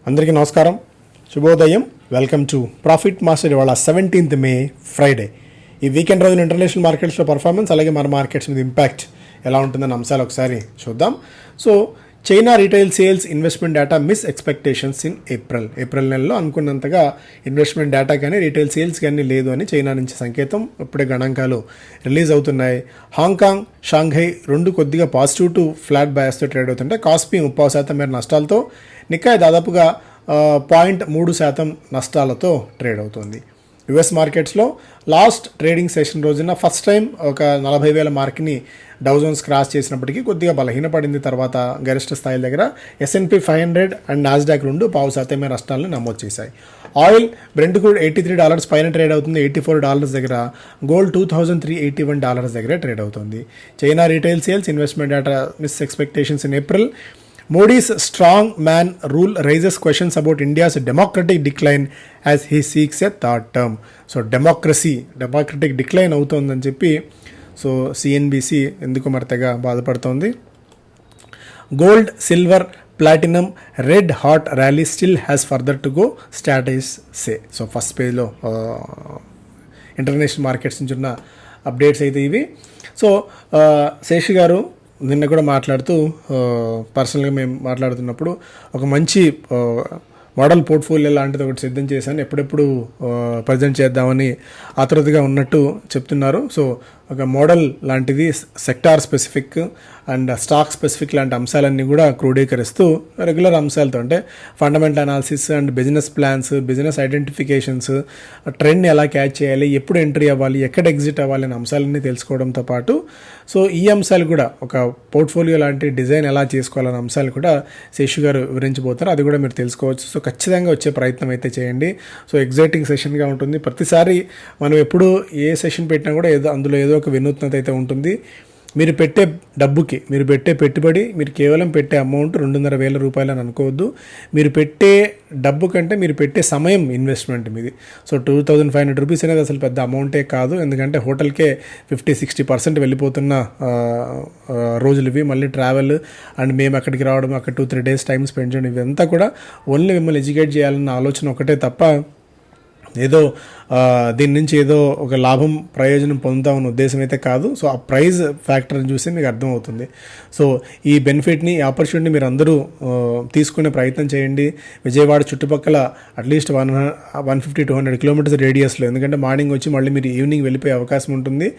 అందరికీ నమస్కారం, శుభోదయం. Welcome to profit master. ఇవాళ 17th మే ఫ్రైడే. ఈ వీకెండ్ రోజున ఇంటర్నేషనల్ మార్కెట్స్లో పర్ఫార్మెన్స్, అలాగే మన మార్కెట్స్ మీద ఇంపాక్ట్ ఎలా ఉంటుందన్న అంశాలు ఒకసారి చూద్దాం. So China retail sales investment data miss expectations in April నెలలో అనుకున్నంతగా ఇన్వెస్ట్మెంట్ డేటా కానీ రీటైల్ సేల్స్ కానీ లేదు అని చైనా నుంచి సంకేతం. ఇప్పుడే గణాంకాలు రిలీజ్ అవుతున్నాయి. హాంకాంగ్, షాంఘై రెండు కొద్దిగా పాజిటివ్ టు ఫ్లాట్ బయాస్తో ట్రేడ్ అవుతుంటే కాస్పీ 30% మేర నష్టాలతో, నిక్కాయ్ దాదాపుగా 0.3% నష్టాలతో ట్రేడ్ అవుతుంది. యుఎస్ మార్కెట్స్లో లాస్ట్ ట్రేడింగ్ సెషన్ రోజున ఫస్ట్ టైం ఒక 40,000 మార్క్ని డౌ జోన్స్ క్రాస్ చేసినప్పటికీ కొద్దిగా బలహీనపడింది. తర్వాత గరిష్ట స్థాయిల దగ్గర S&P 500 అండ్ నాస్డాక్ 2% మేర నష్టాలను నమోదు చేశాయి. ఆయిల్ బ్రెంట్ క్రూడ్ $83 పైన ట్రేడ్ అవుతుంది, $84 దగ్గర. గోల్డ్ $2,381 దగ్గర ట్రేడ్ అవుతుంది. China retail sales investment data miss expectations in April. Modi's strong man rule raises questions about India's democratic decline as he seeks a third term. So democratic decline అవుతోందని చెప్పి so CNBC ఎందుకు మరతగా బాధపడుతోంది. Gold, silver, platinum red hot rally still has further to go, status say. So first పేజ్లో international markets నుంచి ఉన్న updates అయితే ఇవి. సో శేషి గారు నిన్న కూడా మాట్లాడుతూ పర్సనల్గా మేము మాట్లాడుతున్నప్పుడు ఒక మంచి మోడల్ పోర్ట్ఫోలియో లాంటిది ఒకటి సిద్ధం చేశాను, ఎప్పుడెప్పుడు ప్రజెంట్ చేద్దామని ఆతృతగా ఉన్నట్టు చెప్తున్నారు. సో ఒక మోడల్ లాంటిది sector specific and stock specific లాంటి అంశాలన్నీ కూడా క్రోడీకరిస్తూ రెగ్యులర్ అంశాలతో అంటే fundamental analysis and business plans, business identifications, trend ఎలా క్యాచ్ చేయాలి, ఎప్పుడు ఎంట్రీ అవ్వాలి, ఎక్కడ ఎగ్జిట్ అవ్వాలి అనే అంశాలన్నీ తెలుసుకోవడంతో పాటు సో ఈ అంశాలు కూడా ఒక పోర్ట్ఫోలియో లాంటి డిజైన్ ఎలా చేసుకోవాలనే అంశాలు కూడా శేషు గారు వివరించబోతారు. అది కూడా మీరు తెలుసుకోవచ్చు. సో ఖచ్చితంగా వచ్చే ప్రయత్నం అయితే చేయండి. సో ఎగ్జైటింగ్ సెషన్గా ఉంటుంది. ప్రతిసారి మనం ఎప్పుడు ఏ సెషన్ పెట్టినా కూడా అందులో ఏదో ఒక వినూత్నత అయితే ఉంటుంది. మీరు పెట్టే డబ్బుకి, మీరు పెట్టే పెట్టుబడి, మీరు కేవలం పెట్టే అమౌంట్ 2,500 రూపాయలు అని అనుకోవద్దు. మీరు పెట్టే డబ్బు కంటే మీరు పెట్టే సమయం ఇన్వెస్ట్మెంట్ మీది. సో 2,500 రూపీస్ అనేది అసలు పెద్ద అమౌంటే కాదు. ఎందుకంటే హోటల్కే 50-60% వెళ్ళిపోతున్న రోజులు ఇవి. మళ్ళీ ట్రావెల్ అండ్ మేము అక్కడికి రావడం, అక్కడ 2-3 డేస్ టైం స్పెండ్ చేయడం, ఇవంతా కూడా ఓన్లీ మిమ్మల్ని ఎడ్యుకేట్ చేయాలన్న ఆలోచన ఒకటే తప్ప ఏదో దీని నుంచి ఏదో ఒక లాభం ప్రయోజనం పొందుతామన్న ఉద్దేశం అయితే కాదు. సో ఆ ప్రైజ్ ఫ్యాక్టర్ని చూసి మీకు అర్థమవుతుంది. సో ఈ బెనిఫిట్ని, ఈ ఆపర్చునిటీ మీరు అందరూ తీసుకునే ప్రయత్నం చేయండి. విజయవాడ చుట్టుపక్కల అట్లీస్ట్ 150-200 కిలోమీటర్స్ రేడియస్లో, ఎందుకంటే మార్నింగ్ వచ్చి మళ్ళీ మీరు ఈవినింగ్ వెళ్ళిపోయే అవకాశం ఉంటుంది.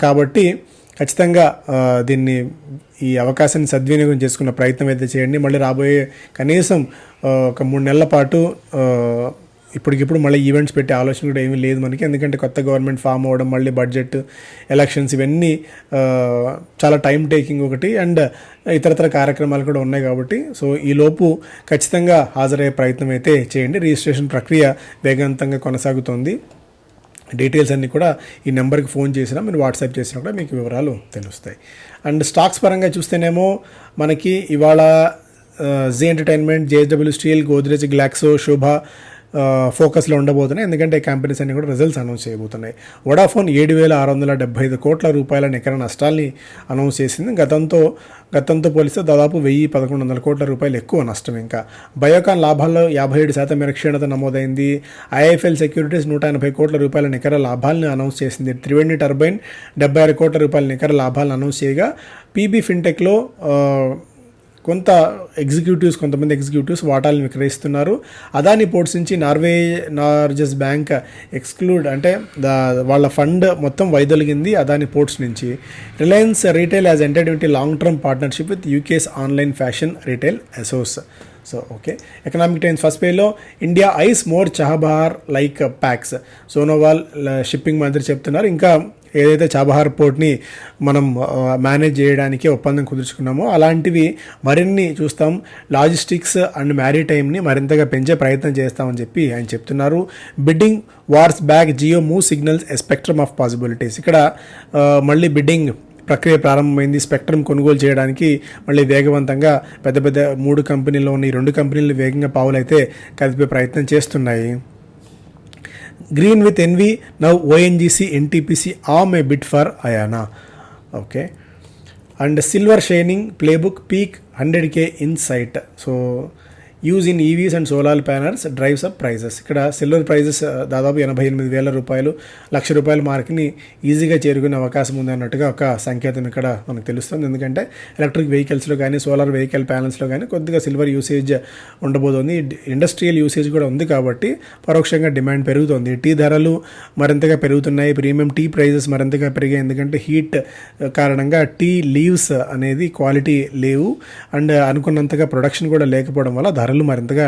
కాబట్టి ఖచ్చితంగా దీన్ని, ఈ అవకాశాన్ని సద్వినియోగం చేసుకున్న ప్రయత్నం అయితే చేయండి. మళ్ళీ రాబోయే కనీసం ఒక 3 నెలల పాటు ఇప్పటికిప్పుడు మళ్ళీ ఈవెంట్స్ పెట్టే ఆలోచన కూడా ఏమీ లేదు మనకి. ఎందుకంటే కొత్త గవర్నమెంట్ ఫామ్ అవ్వడం, మళ్ళీ బడ్జెట్, ఎలక్షన్స్, ఇవన్నీ చాలా టైం టేకింగ్ ఒకటి, అండ్ ఇతరతర కార్యక్రమాలు కూడా ఉన్నాయి. కాబట్టి సో ఈలోపు ఖచ్చితంగా హాజరయ్యే ప్రయత్నం అయితే చేయండి. రిజిస్ట్రేషన్ ప్రక్రియ వేగవంతంగా కొనసాగుతోంది. డీటెయిల్స్ అన్నీ కూడా ఈ నెంబర్కి ఫోన్ చేసినా, మీరు వాట్సాప్ చేసినా కూడా మీకు వివరాలు తెలుస్తాయి. అండ్ స్టాక్స్ పరంగా చూస్తేనేమో మనకి ఇవాళ Zee entertainment, JSW steel, Godrej, Glaxo, Sobha ఫోకస్లో ఉండబోతున్నాయి. ఎందుకంటే కంపెనీస్ అన్ని కూడా రిజల్ట్స్ అనౌన్స్ చేయబోతున్నాయి. వోడాఫోన్ 7,675 కోట్ల రూపాయల నికర నష్టాల్ని అనౌన్స్ చేసింది. గతంతో పోలిస్తే దాదాపు 1,100-1,100 కోట్ల రూపాయలు ఎక్కువ నష్టం. ఇంకా బయోకాన్ లాభాల్లో 57% మేర క్షీణత నమోదైంది. IIFL సెక్యూరిటీస్ 180 కోట్ల రూపాయల నికర లాభాలను అనౌన్స్ చేసింది. త్రివేణి టర్బైన్ 76 కోట్ల రూపాయల నికర లాభాలను అనౌన్స్ చేయగా, PB ఫిన్టెక్లో కొంతమంది ఎగ్జిక్యూటివ్స్ వాటాలను విక్రయిస్తున్నారు. అదాని పోర్ట్స్ నుంచి నార్వే లార్జెస్ట్ బ్యాంక్ ఎక్స్క్లూడ్ అంటే వాళ్ళ ఫండ్ మొత్తం వైదొలిగింది అదాని పోర్ట్స్ నుంచి. Reliance retail has entered into long term partnership with UK's online fashion retail ASOS. So okay, economic times first పేజ్లో India eyes more Chabahar like pacts. Sonowal shipping మంత్రి చెప్తున్నారు. ఇంకా ఏదైతే చాబహార్ పోర్ట్ని మనం మేనేజ్ చేయడానికి ఒప్పందం కుదుర్చుకున్నామో అలాంటివి మరిన్ని చూస్తాం. లాజిస్టిక్స్ అండ్ మ్యారిటైమ్ని మరింతగా పెంచే ప్రయత్నం చేస్తామని చెప్పి ఆయన చెప్తున్నారు. Bidding wars back, Jio move signals a spectrum of possibilities. ఇక్కడ మళ్ళీ బిడ్డింగ్ ప్రక్రియ ప్రారంభమైంది. స్పెక్ట్రమ్ కొనుగోలు చేయడానికి మళ్ళీ వేగవంతంగా పెద్ద 3 కంపెనీల్లో ఉన్న ఈ 2 కంపెనీలు వేగంగా పావులైతే కదిపే ప్రయత్నం చేస్తున్నాయి. Green with envy, now ONGC, NTPC arm a bid for Ayana. Okay. And silver shining playbook peak 100K in sight. So use in EVs and solar panels drives up prices. ఇక్కడ సిల్వర్ ప్రైజెస్ దాదాపు 88,000 రూపాయలు, ₹1,00,000 మార్క్ని ఈజీగా చేరుకునే అవకాశం ఉంది అన్నట్టుగా ఒక సంకేతం ఇక్కడ మనకు తెలుస్తుంది. ఎందుకంటే ఎలక్ట్రిక్ వెహికల్స్లో కానీ సోలార్ వెహికల్ ప్యానల్స్లో కానీ కొద్దిగా సిల్వర్ యూసేజ్ ఉండబోతోంది. ఇండస్ట్రియల్ యూసేజ్ కూడా ఉంది కాబట్టి పరోక్షంగా డిమాండ్ పెరుగుతుంది. టీ ధరలు మరింతగా పెరుగుతున్నాయి. ప్రీమియం టీ ప్రైజెస్ మరింతగా పెరిగాయి. ఎందుకంటే హీట్ కారణంగా టీ లీవ్స్ అనేది క్వాలిటీ లేవు అండ్ అనుకున్నంతగా ప్రొడక్షన్ కూడా లేకపోవడం వల్ల ధరలు మరింతగా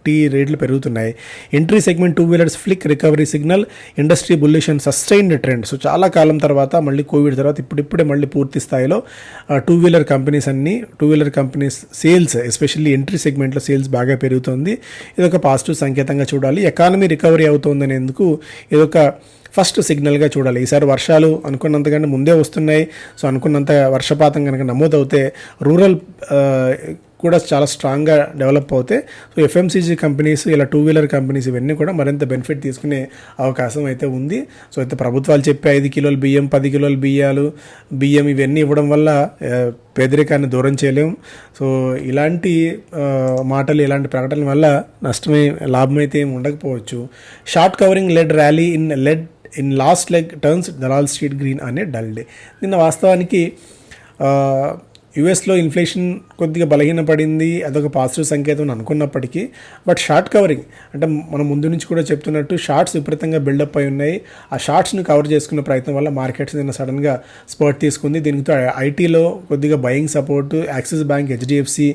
టీ రేట్లు పెరుగుతున్నాయి. Entry segment two wheelers flick recovery signal, industry bullish and sustained trend. So చాలా కాలం తర్వాత మళ్ళీ కోవిడ్ తర్వాత ఇప్పుడిప్పుడే మళ్ళీ పూర్తి స్థాయిలో two wheeler companies sales especially entry సెగ్మెంట్లో సేల్స్ బాగా పెరుగుతుంది. ఇదొక పాజిటివ్ సంకేతంగా చూడాలి. ఎకానమీ రికవరీ అవుతుందనేందుకు ఇదొక ఫస్ట్ సిగ్నల్గా చూడాలి. ఈసారి వర్షాలు అనుకున్నంతకంటే ముందే వస్తున్నాయి. సో అనుకున్నంత వర్షపాతం కనుక నమోదవుతే రూరల్ కూడా చాలా స్ట్రాంగ్గా డెవలప్ అవుతాయి. సో ఎఫ్ఎంసీజీ కంపెనీస్ ఇలా టూ వీలర్ కంపెనీస్ ఇవన్నీ కూడా మరింత బెనిఫిట్ తీసుకునే అవకాశం అయితే ఉంది. సో అయితే ప్రభుత్వాలు చెప్పే 5 కిలోల బియ్యం, 10 కిలోల బియ్యం ఇవన్నీ ఇవ్వడం వల్ల పేదరికాన్ని దూరం చేయలేము. సో ఇలాంటి మాటలు, ఇలాంటి ప్రకటనల వల్ల లాభం అయితే ఏమి ఉండకపోవచ్చు. Short covering led rally in last leg turns Dalal street green అనే డల్ డే. నిన్న వాస్తవానికి యుఎస్లో ఇన్ఫ్లేషన్ కొద్దిగా బలహీనపడింది, అదొక పాజిటివ్ సంకేతం అనుకున్నప్పటికీ బట్ షార్ట్ కవరింగ్ అంటే మనం ముందు నుంచి కూడా చెప్తున్నట్టు షార్ట్స్ విపరీతంగా బిల్డప్ అయి ఉన్నాయి. ఆ షార్ట్స్ని కవర్ చేసుకునే ప్రయత్నం వల్ల మార్కెట్స్ నిన్న సడన్గా స్పర్ట్ తీసుకుంది. దీనితో ఐటీలో కొద్దిగా buying support, Axis bank, HDFC,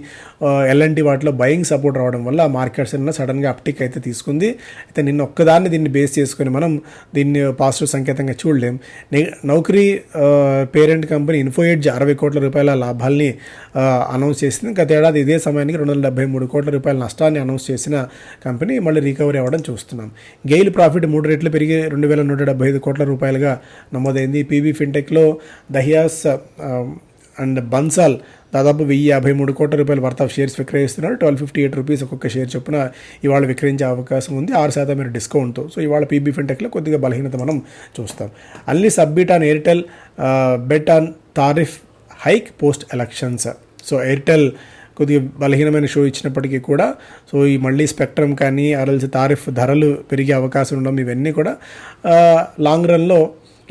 LNT వాటిలో బయింగ్ సపోర్ట్ రావడం వల్ల మార్కెట్స్ నిన్న సడన్గా అప్టిక్ అయితే తీసుకుంది. అయితే నిన్న ఒక్కదాన్ని దీన్ని బేస్ చేసుకొని మనం దీన్ని పాజిటివ్ సంకేతంగా చూడలేం. నౌకరీ పేరెంట్ కంపెనీ ఇన్ఫోఎడ్జ్ 60 కోట్ల రూపాయల లాభాల్ని అనౌన్స్ చేసింది. గత ఏడాది ఇదే సమయానికి 273 కోట్ల రూపాయల నష్టాన్ని అనౌన్స్ చేసిన కంపెనీ మళ్ళీ రికవరీ అవ్వడం చూస్తున్నాం. గెయిల్ ప్రాఫిట్ 3 రెట్లు పెరిగి 2,175 కోట్ల రూపాయలుగా నమోదైంది. పీబీ ఫిన్టెక్లో దహియాస్ అండ్ బన్సాల్ దాదాపు 1,053 కోట్ల రూపాయల వర్త్ ఆఫ్ షేర్స్ విక్రయిస్తున్నారు. 1,258 రూపీస్ ఒక్కొక్క షేర్ చొప్పున ఇవాళ విక్రయించే అవకాశం ఉంది, 6% డిస్కౌంట్తో. సో ఇవాళ పీబీ ఫిన్టెక్లో కొద్దిగా బలహీనత మనం చూస్తాం. అన్లీ upbeat on Airtel bet on tariff hike post elections. So Airtel కొద్దిగా బలహీనమైన షో ఇచ్చినప్పటికీ కూడా సో ఈ మళ్ళీ స్పెక్ట్రమ్ కానీ ఆర్ఎల్సీ తారిఫ్ ధరలు పెరిగే అవకాశం ఉండడం ఇవన్నీ కూడా లాంగ్ రన్లో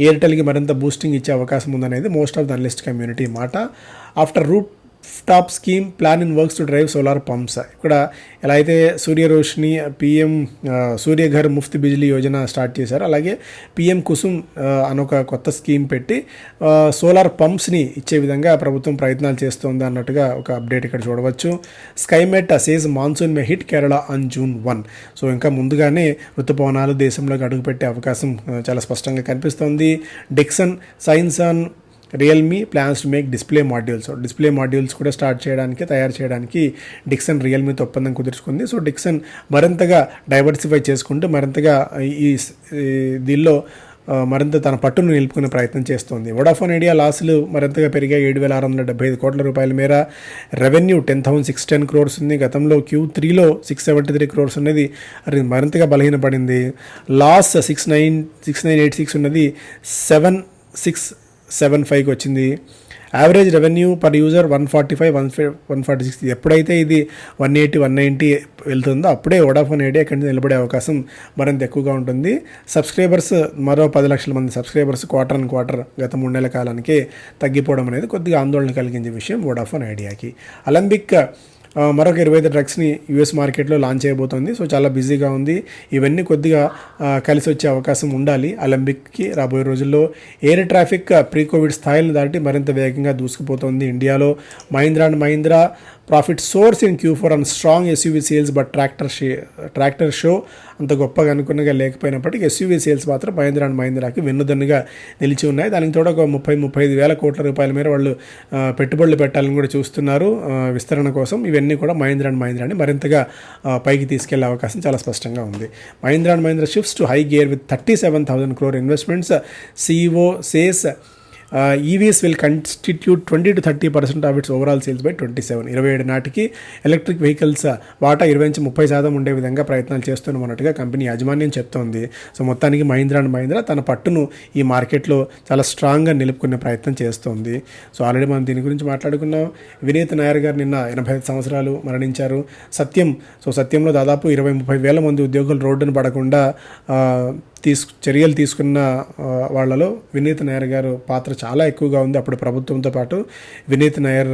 ఎయిర్టెల్కి మరింత బూస్టింగ్ ఇచ్చే అవకాశం ఉందనేది most of the analyst community మాట. After rooftop scheme plan in works to drive solar pumps. ఇక్కడ ఎలా అయితే సూర్యరోషిని, పిఎం సూర్యఘర్ ముఫ్త్ బిజిలీ యోజన స్టార్ట్ చేశారు, అలాగే పిఎం కుసుమ్ అనొక కొత్త స్కీమ్ పెట్టి సోలార్ పంప్స్ని ఇచ్చే విధంగా ప్రభుత్వం ప్రయత్నాలు చేస్తోంది అన్నట్టుగా ఒక అప్డేట్ ఇక్కడ చూడవచ్చు. Skymet says monsoon may hit Kerala on June 1. So ఇంకా ముందుగానే ఋతుపవనాలు దేశంలోకి అడుగుపెట్టే అవకాశం చాలా స్పష్టంగా కనిపిస్తోంది. Dixon signs on Realme plans to make display modules కూడా తయారు చేయడానికి డిక్సన్ రియల్మీతో ఒప్పందం కుదుర్చుకుంది. సో డిక్సన్ మరింతగా డైవర్సిఫై చేసుకుంటూ మరింతగా ఈ దీనిలో మరింత తన పట్టును నిలుపుకునే ప్రయత్నం చేస్తోంది. వోడాఫోన్ ఐడియా లాసులు మరింతగా పెరిగాయి. 7,675 కోట్ల రూపాయల మేర. రెవెన్యూ 10,610 crores ఉంది. గతంలో Q3లో 673 crores ఉన్నది, అది మరింతగా బలహీనపడింది. లాస్ 6,986 ఉన్నది 7,675కి వచ్చింది. Average revenue per user 145, 146. ఎప్పుడైతే ఇది 180, 190 వెళ్తుందో అప్పుడే వోడాఫోన్ ఐడియా ఇక్కడి నుంచి నిలబడే అవకాశం మరింత ఎక్కువగా ఉంటుంది. సబ్స్క్రైబర్స్ మరో 10 లక్షల మంది సబ్స్క్రైబర్స్ క్వార్టర్ గత 3 నెలల కాలానికే తగ్గిపోవడం అనేది కొద్దిగా ఆందోళన కలిగించే విషయం వోడాఫోన్ ఐడియాకి. అలంబిక్ మరొక 25 డ్రగ్స్ని యూఎస్ మార్కెట్లో లాంచ్ చేయబోతోంది. సో చాలా బిజీగా ఉంది. ఇవన్నీ కొద్దిగా కలిసి వచ్చే అవకాశం ఉండాలి అలంబిక్కి రాబోయే రోజుల్లో. ఎయిర్ ట్రాఫిక్ ప్రీ కోవిడ్ స్థాయిలను దాటి మరింత వేగంగా దూసుకుపోతోంది. ఇండియాలో Mahindra and Mahindra profit source in Q4 and strong SUV sales. But tractor show అంత గొప్పగా అనుకున్నగా లేకపోయినప్పటికీ ఎస్యూవీ సేల్స్ మాత్రం మహీంద్రా అండ్ మహీంద్రాకి వెన్నుదన్నుగా నిలిచి ఉన్నాయి. దానికి తోడు ఒక 30-35 వేల కోట్ల రూపాయల మేర వాళ్ళు పెట్టుబడులు పెట్టాలని కూడా చూస్తున్నారు విస్తరణ కోసం. ఇవన్నీ కూడా మహీంద్రా అండ్ మహీంద్రాని మరింతగా పైకి తీసుకెళ్లే అవకాశం చాలా స్పష్టంగా ఉంది. Mahindra and Mahindra shifts to high gear with 37,000 crore investments. CEO says EVS will constitute 20-30% of it's overall sales by 27 నాటికి ఎలక్ట్రిక్ వెహికల్స్ వాటా 20-30% ఉండే విధంగా ప్రయత్నాలు చేస్తున్నామన్నట్టుగా కంపెనీ యాజమాన్యం చెప్తోంది. సో మొత్తానికి మహీంద్రా అండ్ మహీంద్రా తన పట్టును ఈ మార్కెట్లో చాలా స్ట్రాంగ్గా నిలుపుకునే ప్రయత్నం చేస్తోంది. సో ఆల్రెడీ మనం దీని గురించి మాట్లాడుకున్నాం. వినీత్ నాయర్ గారు నిన్న 85 సంవత్సరాలు మరణించారు. సత్యంలో దాదాపు 20-30 వేల మంది ఉద్యోగులు రోడ్డును పడకుండా చర్యలు తీసుకున్న వాళ్ళలో వినీత్ నాయర్ గారు పాత్ర చాలా ఎక్కువగా ఉంది. అప్పుడు ప్రభుత్వంతో పాటు వినీత్ నాయర్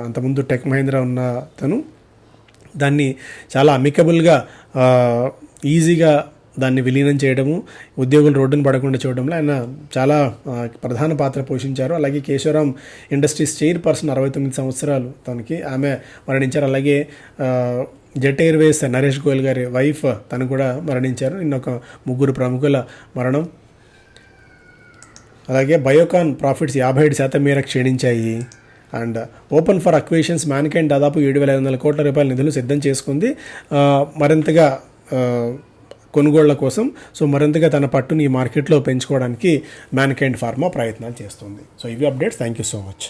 అంతకుముందు టెక్ మహీంద్రా ఉన్న తను దాన్ని చాలా అమికబుల్గా ఈజీగా దాన్ని విలీనం చేయడము, ఉద్యోగులు రోడ్డును పడకుండా చూడడంలో ఆయన చాలా ప్రధాన పాత్ర పోషించారు. అలాగే కేశవరాం ఇండస్ట్రీస్ చైర్పర్సన్ 69 సంవత్సరాలు తనకి ఆమె మరణించారు. అలాగే జెట్ ఎయిర్వేస్ నరేష్ గోయల్ గారి వైఫ్ తను కూడా మరణించారు. నిన్న ఒక 3 ప్రముఖుల మరణం. అలాగే బయోకాన్ ప్రాఫిట్స్ 57% మేర క్షీణించాయి. అండ్ ఓపెన్ ఫర్ అక్వేషన్స్ మ్యాన్కైండ్ దాదాపు 7,500 కోట్ల రూపాయల నిధులు సిద్ధం చేసుకుంది మరింతగా కొనుగోళ్ల కోసం. సో మరింతగా తన పట్టుని ఈ మార్కెట్లో పెంచుకోవడానికి మ్యాన్కైండ్ ఫార్మా ప్రయత్నాలు చేస్తుంది. సో ఇవి updates. Thank you so much.